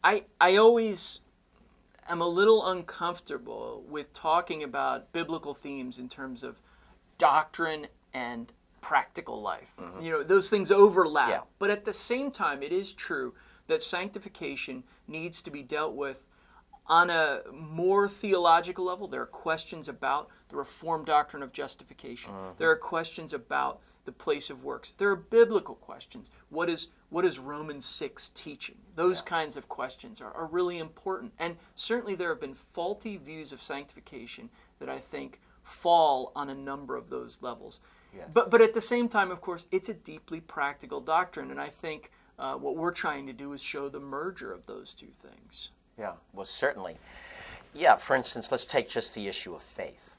I always am a little uncomfortable with talking about biblical themes in terms of doctrine and practical life. Those things overlap. Yeah. But at the same time, it is true that sanctification needs to be dealt with on a more theological level. There are questions about the Reformed doctrine of justification. There are questions about the place of works. There are biblical questions. What is Romans 6 teaching? Those kinds of questions are really important. And certainly there have been faulty views of sanctification that I think fall on a number of those levels. Yes. But at the same time, of course, it's a deeply practical doctrine. And I think what we're trying to do is show the merger of those two things. Yeah, well, certainly. Yeah, for instance, let's take just the issue of faith.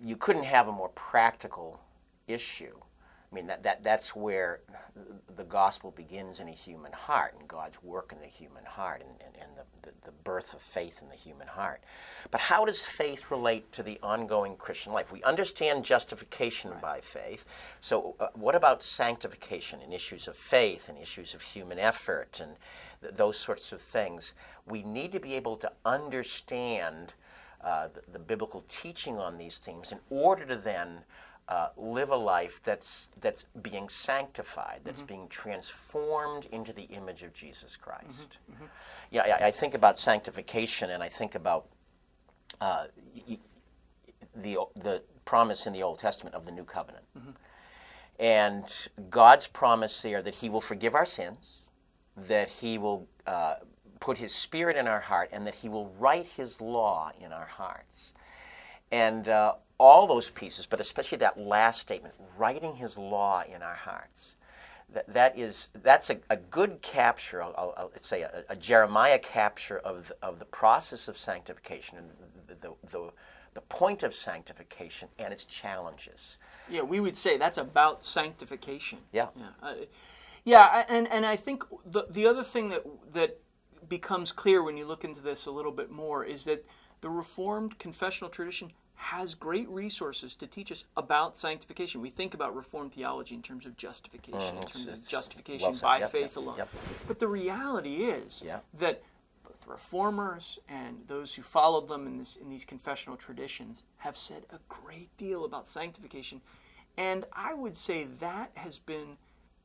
You couldn't have a more practical issue. I mean, that's where the gospel begins in a human heart, and God's work in the human heart, and the birth of faith in the human heart. But how does faith relate to the ongoing Christian life? We understand justification by faith, so what about sanctification and issues of faith and issues of human effort and those sorts of things? We need to be able to understand the biblical teaching on these themes in order to then live a life that's being sanctified, that's being transformed into the image of Jesus Christ. Yeah, I think about sanctification, and I think about the promise in the Old Testament of the New Covenant. And God's promise there that He will forgive our sins, that He will put His Spirit in our heart, and that He will write His law in our hearts. And all those pieces, but especially that last statement, writing His law in our hearts, that's a good capture. I'll say a Jeremiah capture of the process of sanctification and the point of sanctification and its challenges. Yeah, we would say that's about sanctification. Yeah. And I think the other thing that becomes clear when you look into this a little bit more is that the Reformed confessional tradition has great resources to teach us about sanctification. We think about Reformed theology in terms of justification, in terms of justification by faith alone. But the reality is that both Reformers and those who followed them in these confessional traditions have said a great deal about sanctification. And I would say that has been,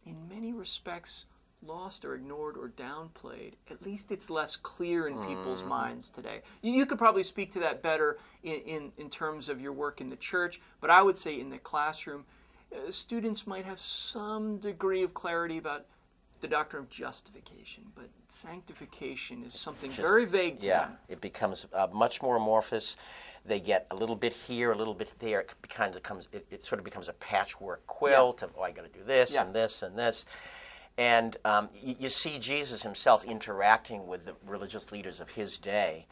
in many respects, lost or ignored or downplayed. At least it's less clear in people's minds today. You could probably speak to that better in terms of your work in the church, but I would say in the classroom, students might have some degree of clarity about the doctrine of justification, but sanctification is something very vague to them. It becomes much more amorphous. They get a little bit here, a little bit there. It sort of becomes a patchwork quilt of, I got to do this and this and this. And you see Jesus Himself interacting with the religious leaders of His day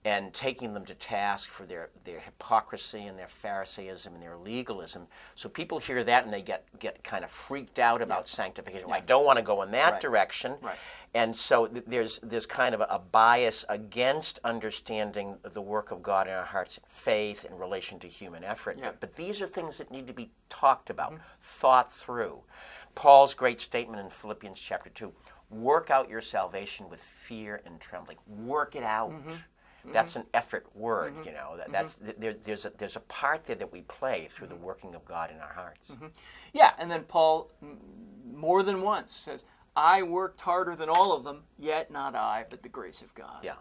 and taking them to task for their hypocrisy and their Pharisaism and their legalism. So people hear that and they get kind of freaked out about sanctification. Well, I don't want to go in that direction. And so there's kind of a bias against understanding the work of God in our hearts, faith in relation to human effort. But these are things that need to be talked about, thought through. Paul's great statement in Philippians chapter 2, work out your salvation with fear and trembling. Work it out. That's an effort word, There's a part there that we play through the working of God in our hearts. Yeah, and then Paul more than once says, I worked harder than all of them, yet not I, but the grace of God. Yeah.